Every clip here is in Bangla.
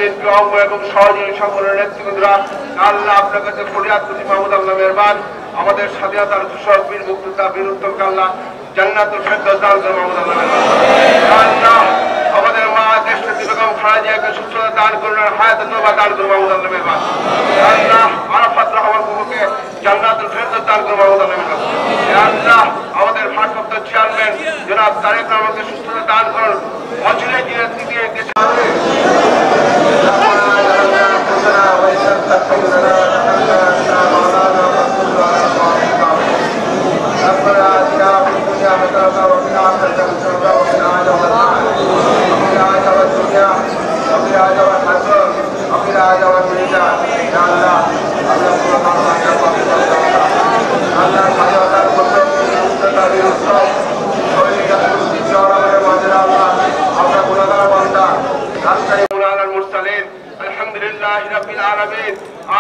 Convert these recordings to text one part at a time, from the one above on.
বিএনপি অঙ্গ এবং সহযোগী সংগঠনের নেতৃবৃন্দরা আল্লাহ আপনার কাছে ফরিয়াদ করছি মাহমুদ আল্লাহ মেহরবান আমাদের স্বাধীনতার যুশক বীর মুক্তিযোদ্ধা বীর উত্তম আল্লাহ জান্নাতুল ফেরদৌস দান করেন মাহমুদ আল্লাহ মেহরবান আল্লাহ আমাদের মা দেশনেত্রী বেগম খালেদা জিয়াকে সুস্থতা দান করুন হায়াতুল তওবা দান করুন মাহমুদ আল্লাহ মেহরবান আল্লাহ আরাফাত রহমান বাবুকে জান্নাতুল ফেরদৌস দান করুন মাহমুদ আল্লাহ মেহরবান আল্লাহ আমাদের ভারপ্রাপ্ত চেয়ারম্যান জনাব তারেক রহমানকে সুস্থতা দান করুন অচিরে দিয়ে দেশে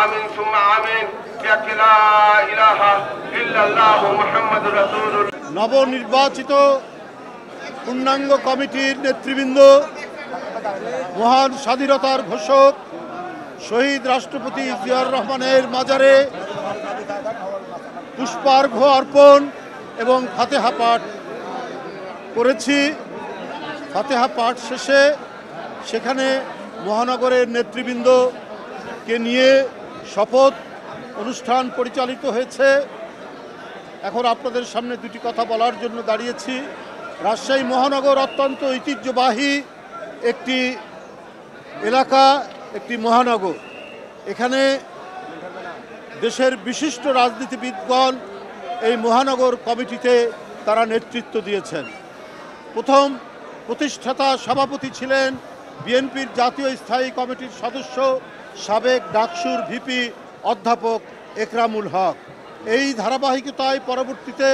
আমিন সুম্মা আমিন লা ইলাহা ইল্লাল্লাহ মুহাম্মাদুর রাসূলুল্লাহ। নবনির্বাচিত পূর্ণাঙ্গ কমিটির নেতৃবৃন্দ, মহান স্বাধীনতার ঘোষক শহীদ রাষ্ট্রপতি জিয়াউর রহমানের মাজারে পুষ্পার্ঘ্য অর্পণ এবং ফাতেহা পাঠ করেছি। ফাতেহা পাঠ শেষে সেখানে মহানগরের নেতৃবৃন্দকে নিয়ে শপথ অনুষ্ঠান পরিচালিত হয়েছে। এখন আপনাদের সামনে দুটি কথা বলার জন্য দাঁড়িয়েছি। রাজশাহী মহানগর অত্যন্ত ঐতিহ্যবাহী একটি এলাকা, একটি মহানগর। এখানে দেশের বিশিষ্ট রাজনীতিবিদগণ এই মহানগর কমিটিতে তারা নেতৃত্ব দিয়েছেন। প্রথম প্রতিষ্ঠাতা সভাপতি ছিলেন বিএনপির জাতীয় স্থায়ী কমিটির সদস্য সাবেক ডাকসুর ভিপি অধ্যাপক একরামুল হক। এই ধারাবাহিকতায় পরবর্তীতে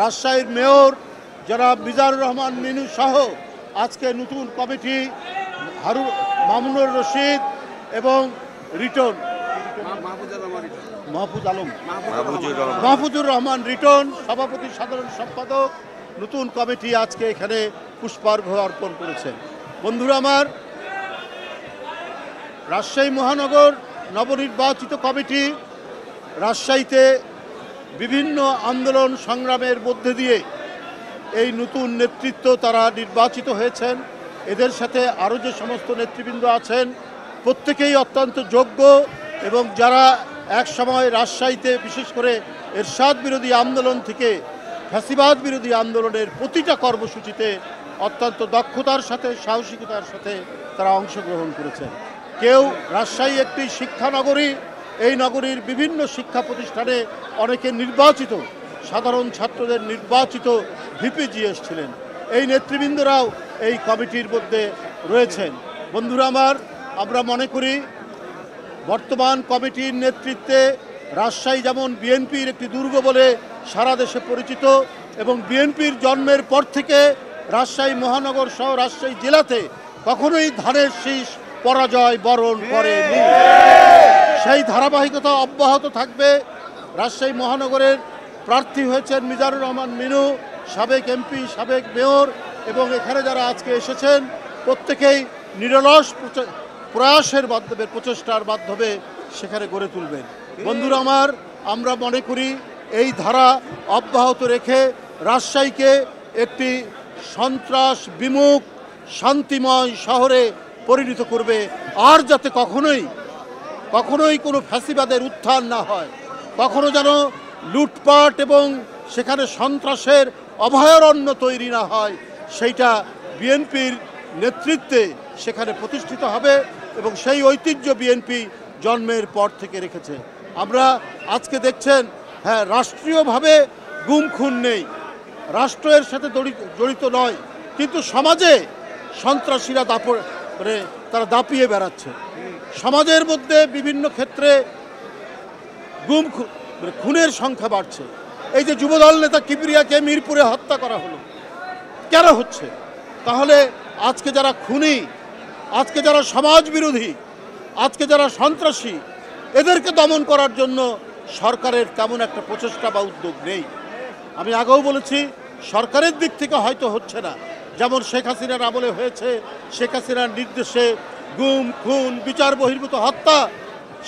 রাজশাহীর মেয়র জনাব মিজানুর রহমান মিনু সহ আজকে নতুন কমিটি মামুনুর রশিদ এবং রিটন মাহফুজুর রহমান রিটন সভাপতি সাধারণ সম্পাদক নতুন কমিটি আজকে এখানে পুষ্পার্ঘ্য অর্পণ করেছেন। বন্ধুরা আমার, রাজশাহী মহানগর নবনির্বাচিত কমিটি রাজশাহীতে বিভিন্ন আন্দোলন সংগ্রামের মধ্যে দিয়ে এই নতুন নেতৃত্ব তারা নির্বাচিত হয়েছেন। এদের সাথে আরও যে সমস্ত নেতৃবৃন্দ আছেন প্রত্যেকেই অত্যন্ত যোগ্য এবং যারা এক সময় রাজশাহীতে বিশেষ করে এরশাদ বিরোধী আন্দোলন থেকে ফ্যাসিবাদ বিরোধী আন্দোলনের প্রতিটা কর্মসূচিতে অত্যন্ত দক্ষতার সাথে সাহসিকতার সাথে তারা অংশগ্রহণ করেছেন। কেউ রাজশাহী একটি শিক্ষানগরী, এই নগরীর বিভিন্ন শিক্ষা প্রতিষ্ঠানে অনেকে নির্বাচিত সাধারণ ছাত্রদের নির্বাচিত ভিপিজিএস ছিলেন। এই নেতৃবৃন্দরাও এই কমিটির মধ্যে রয়েছেন। বন্ধুরা আমার, আমরা মনে করি বর্তমান কমিটির নেতৃত্বে রাজশাহী যেমন বিএনপির একটি দুর্গ বলে সারা দেশে পরিচিত এবং বিএনপির জন্মের পর থেকে রাজশাহী মহানগর সহ রাজশাহী জেলাতে কখনোই ধানের শীষ পরাজয় বরণ করেনি। সেই ধারাবাহিকতা অব্যাহত থাকবে। রাজশাহী মহানগরের প্রার্থী হয়েছেন মিজানুর রহমান মিনু, সাবেক এমপি, সাবেক মেয়র, এবং এখানে যারা আজকে এসেছেন প্রত্যেকেই নিরলস প্রয়াসের মাধ্যমে, প্রচেষ্টার মাধ্যমে সেখানে গড়ে তুলবেন। বন্ধুরা আমার, আমরা মনে করি এই ধারা অব্যাহত রেখে রাজশাহীকে একটি সন্ত্রাস বিমুখ শান্তিময় শহরে পরিণত করবে। আর যাতে কখনোই কোনো ফ্যাসিবাদের উত্থান না হয়, কখনো যেন লুটপাট এবং সেখানে সন্ত্রাসের অভয়ারণ্য তৈরি না হয়, সেইটা বিএনপির নেতৃত্বে সেখানে প্রতিষ্ঠিত হবে এবং সেই ঐতিহ্য বিএনপি জন্মের পর থেকে রেখেছে। আমরা আজকে দেখছেন, হ্যাঁ, রাষ্ট্রীয়ভাবে গুম খুন নেই, রাষ্ট্রের সাথে জড়িত নয়, কিন্তু সমাজে সন্ত্রাসীরা তারা দাপিয়ে বেড়াচ্ছে। সমাজের মধ্যে বিভিন্ন ক্ষেত্রে গুম খুনের সংখ্যা বাড়ছে। এই যে যুবদল নেতা কিবরিয়াকে মিরপুরে হত্যা করা হলো, কেন হচ্ছে? তাহলে আজকে যারা খুনি, আজকে যারা সমাজ বিরোধী, আজকে যারা সন্ত্রাসী, এদেরকে দমন করার জন্য সরকারের তেমন একটা প্রচেষ্টা বা উদ্যোগ নেই। আমি আগেও বলেছি, সরকারের দিক থেকে হয়তো হচ্ছে না, যেমন শেখ হাসিনার আমলে হয়েছে। শেখ হাসিনার নির্দেশে গুম খুন বিচার বহির্ভূত হত্যা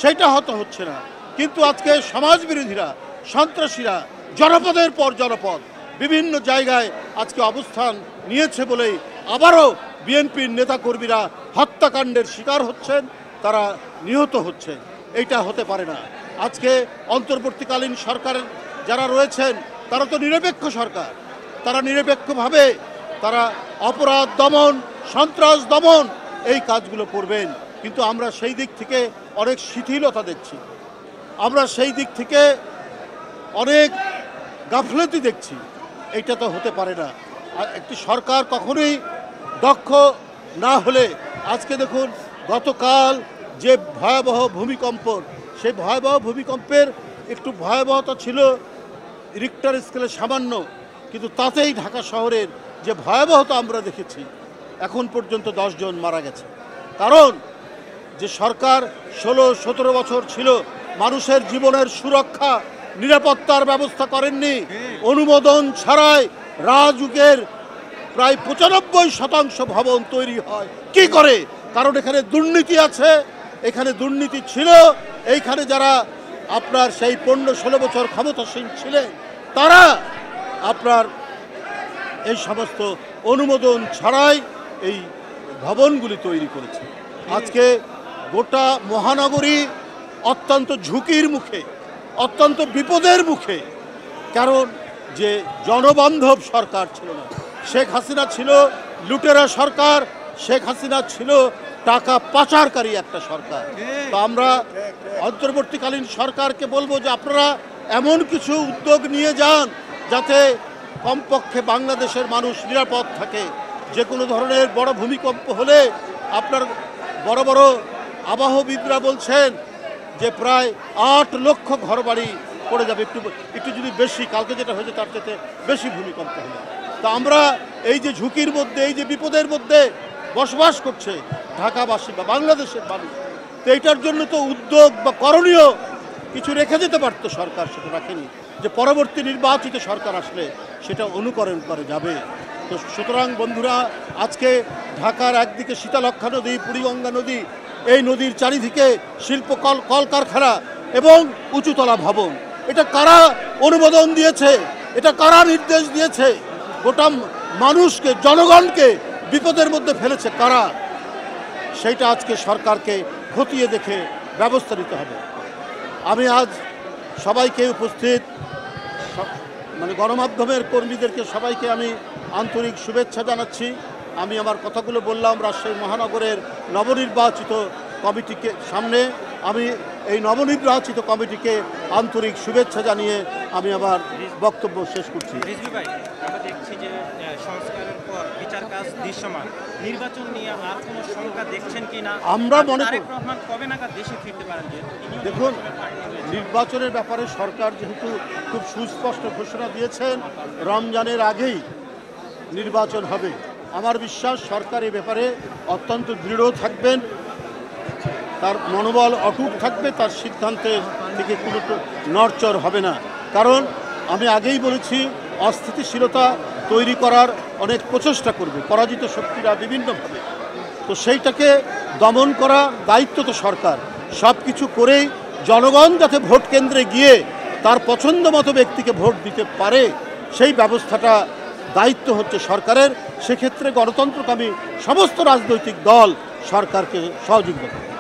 সেটা হচ্ছে না, কিন্তু আজকে সমাজ বিরোধীরা সন্ত্রাসীরা জনপদের পর জনপদ বিভিন্ন জায়গায় আজকে অবস্থান নিয়েছে বলেই আবারও বিএনপির নেতাকর্মীরা হত্যাকাণ্ডের শিকার হচ্ছেন, তারা নিহত হচ্ছেন। এইটা হতে পারে না। আজকে অন্তর্বর্তীকালীন সরকারের যারা রয়েছেন তারা তো নিরপেক্ষ সরকার, তারা নিরপেক্ষভাবে তারা অপরাধ দমন সন্ত্রাস দমন এই কাজগুলো করবেন, কিন্তু আমরা সেই দিক থেকে অনেক শিথিলতা দেখছি, আমরা সেই দিক থেকে অনেক গাফলতি দেখছি। এইটা তো হতে পারে না। আর একটি সরকার কখনোই দক্ষ না হলে, আজকে দেখুন গতকাল যে ভয়াবহ ভূমিকম্প, সেই ভয়াবহ ভূমিকম্পের একটু ভয়াবহতা ছিল রিক্টার স্কেলে সামান্য, কিন্তু তাতেই ঢাকা শহরের যে ভয়াবহতা আমরা দেখেছি, এখন পর্যন্ত 10 জন মারা গেছে। কারণ যে সরকার 16-17 বছর ছিল, মানুষের জীবনের সুরক্ষা নিরাপত্তার ব্যবস্থা করেননি। অনুমোদন ছাড়াই রাজুকের প্রায় 95% ভবন তৈরি হয়। কি করে? কারণ এখানে দুর্নীতি আছে, এখানে দুর্নীতি ছিল। এইখানে যারা আপনার সেই 15-16 বছর ক্ষমতাসীন ছিলেন তারা আপনার এই সমস্ত অনুমোদন ছাড়াই এই ভবনগুলি তৈরি করেছে। আজকে গোটা মহানগরী অত্যন্ত ঝুঁকির মুখে, অত্যন্ত বিপদের মুখে। কারণ যে জনবান্ধব সরকার ছিল না, শেখ হাসিনা ছিল লুটেরা সরকার, শেখ হাসিনা ছিল টাকা পাচারকারী একটা সরকার। তো আমরা অন্তর্বর্তীকালীন সরকারকে বলবো যে আপনারা এমন কিছু উদ্যোগ নিয়ে যান যাতে কমপক্ষে বাংলাদেশের মানুষ নিরাপদ থাকে। যে কোনো ধরনের বড় ভূমিকম্প হলে আপনার বড় বড় আবহবিদরা বলছেন যে প্রায় 8 লক্ষ ঘরবাড়ি পড়ে যাবে, একটু যদি বেশি, কালকে যেটা হয়েছে তার থেকে বেশি ভূমিকম্প হলে। তা আমরা এই যে ঝুঁকির মধ্যে, এই যে বিপদের মধ্যে বসবাস করছে ঢাকাবাসী বা বাংলাদেশের মানুষ, তো এইটার জন্য তো উদ্যোগ বা করণীয় কিছু রেখে যেতে পারতো সরকার, সেটা রাখেনি। যে পরবর্তী নির্বাচিত সরকার আসলে সেটা অনুকরণ করে যাবে। তো সুতরাং বন্ধুরা, আজকে ঢাকার একদিকে শীতলক্ষ্যা নদী, বুড়িগঙ্গা নদী, এই নদীর চারিদিকে শিল্প কলকারখানা এবং উঁচুতলা ভবন, এটা কারা অনুমোদন দিয়েছে? এটা কারা নির্দেশ দিয়েছে? গোটা মানুষকে, জনগণকে বিপদের মধ্যে ফেলেছে কারা? সেইটা আজকে সরকারকে খতিয়ে দেখে ব্যবস্থা নিতে হবে। আমি আজ সবাইকে উপস্থিত গণমাধ্যমের কর্মীদেরকে সবাইকে আমি আন্তরিক শুভেচ্ছা জানাচ্ছি। আমি আমার কথাগুলো বললাম রাজশাহী মহানগরের নবনির্বাচিত কমিটিকে সামনে। আমি এই নবনির্বাচিত কমিটিকে আন্তরিক শুভেচ্ছা জানিয়ে আমি আমার বক্তব্য শেষ করছি। আমরা দেখছি যে সংস্কারের পর বিচার কাজ দৃশ্যমান, নির্বাচন নিয়ে আর কোনো শঙ্কা দেখছেন কিনা? আমরা মনে করি কবে নাগাদ দেশে ফিরতে পারেন? দেখুন, নির্বাচনের ব্যাপারে সরকার যেহেতু খুব সুস্পষ্ট ঘোষণা দিয়েছেন রমজানের আগেই নির্বাচন হবে, আমার বিশ্বাস সরকার এ ব্যাপারে অত্যন্ত দৃঢ় থাকবেন, তার মনোবল অটুট থাকবে, তার সিদ্ধান্তের থেকে কোনো নড়চড় হবে না। কারণ আমি আগেই বলেছি, অস্থিতিশীলতা তৈরি করার অনেক প্রচেষ্টা করবে পরাজিত শক্তিরা বিভিন্নভাবে। তো সেইটাকে দমন করা দায়িত্ব তো সরকার। সব কিছু করেই জনগণ যাতে ভোট কেন্দ্রে গিয়ে তার পছন্দ মতো ব্যক্তিকে ভোট দিতে পারে, সেই ব্যবস্থাটা দায়িত্ব হচ্ছে সরকারের। সেক্ষেত্রে গণতন্ত্রকামী সমস্ত রাজনৈতিক দল সরকারকে সহযোগিতা করে।